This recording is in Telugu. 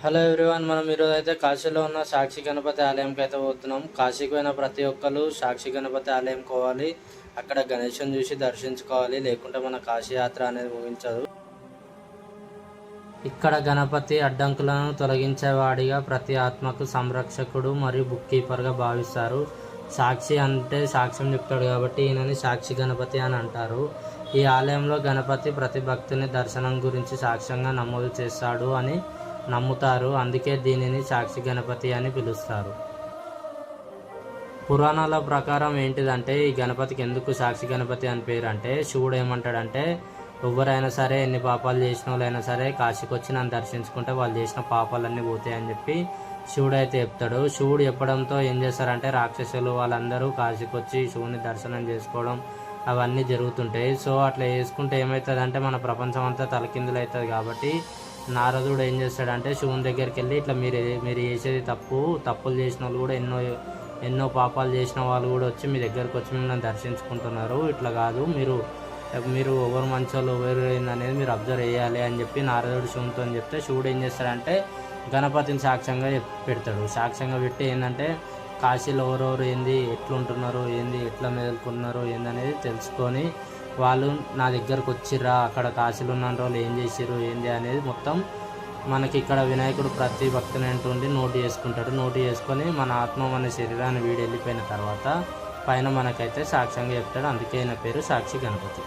హలో ఎవ్రీవన్, మనం ఈరోజు అయితే కాశీలో ఉన్న సాక్షి గణపతి ఆలయంకి అయితే పోతున్నాం. కాశీకి పోయిన ప్రతి ఒక్కరు సాక్షి గణపతి ఆలయం పోవాలి. అక్కడ గణేశుని చూసి దర్శించుకోవాలి, లేకుంటే మన కాశీ యాత్ర అనేది ముగించదు. ఇక్కడ గణపతి అడ్డంకులను తొలగించేవాడిగా, ప్రతి ఆత్మకు సంరక్షకుడు మరియు బుక్ కీపర్గా భావిస్తారు. సాక్షి అంటే సాక్ష్యం చెప్తాడు కాబట్టి ఈయనని సాక్షి గణపతి అని అంటారు. ఈ ఆలయంలో గణపతి ప్రతి భక్తుని దర్శనం గురించి సాక్ష్యంగా నమోదు చేస్తాడు అని నమ్ముతారు. అందుకే దీనిని సాక్షి గణపతి అని పిలుస్తారు. పురాణాల ప్రకారం ఏంటిదంటే, ఈ గణపతికి ఎందుకు సాక్షి గణపతి అని పేరు అంటే, శివుడు ఏమంటాడంటే, ఎవరైనా సరే ఎన్ని పాపాలు చేసిన వాళ్ళైనా సరే కాశీకి వచ్చి నన్ను దర్శించుకుంటే వాళ్ళు చేసిన పాపాలన్నీ పోతాయని చెప్పి శివుడు అయితే చెప్తాడు. శివుడు చెప్పడంతో ఏం చేస్తారంటే, రాక్షసులు వాళ్ళందరూ కాశీకి వచ్చి శివుని దర్శనం చేసుకోవడం అవన్నీ జరుగుతుంటాయి. సో అట్లా చేసుకుంటే ఏమవుతుందంటే, మన ప్రపంచం అంతా తలకిందులు అవుతుంది. కాబట్టి నారదుడు ఏం చేస్తాడంటే, శివుని దగ్గరికి వెళ్ళి ఇట్లా మీరు చేసేది తప్పులు చేసిన వాళ్ళు కూడా ఎన్నో పాపాలు చేసిన వాళ్ళు కూడా వచ్చి మీ దగ్గరకు వచ్చి మిమ్మల్ని దర్శించుకుంటున్నారు. ఇట్లా కాదు, మీరు ఎవరు మంచోళ్ళు ఎవరు అనేది మీరు అబ్జర్వ్ చేయాలి అని చెప్పి నారదుడు శివునితో చెప్తే, శివుడు ఏం చేస్తాడంటే గణపతిని సాక్ష్యంగా పెడతాడు. సాక్ష్యంగా పెట్టి ఏంటంటే, కాశీలో ఎవరెవరు ఏంది, ఎట్లుంటున్నారు ఏంది, ఎట్లా మెదులుకున్నారు ఏందనేది తెలుసుకొని వాళ్ళు నా దగ్గరకు వచ్చిర్రా, అక్కడ కాశీలో ఉన్న వాళ్ళు ఏం చేసిర్రు ఏంది అనేది మొత్తం మనకి ఇక్కడ వినాయకుడు ప్రతి భక్తుని ఉండి నోటు చేసుకుంటాడు. నోటు చేసుకొని మన ఆత్మ మన శరీరాన్ని వీడి వెళ్ళిపోయిన తర్వాత పైన మనకైతే సాక్ష్యంగా చెప్తాడు. అందుకే ఆయన పేరు సాక్షి గణపతి.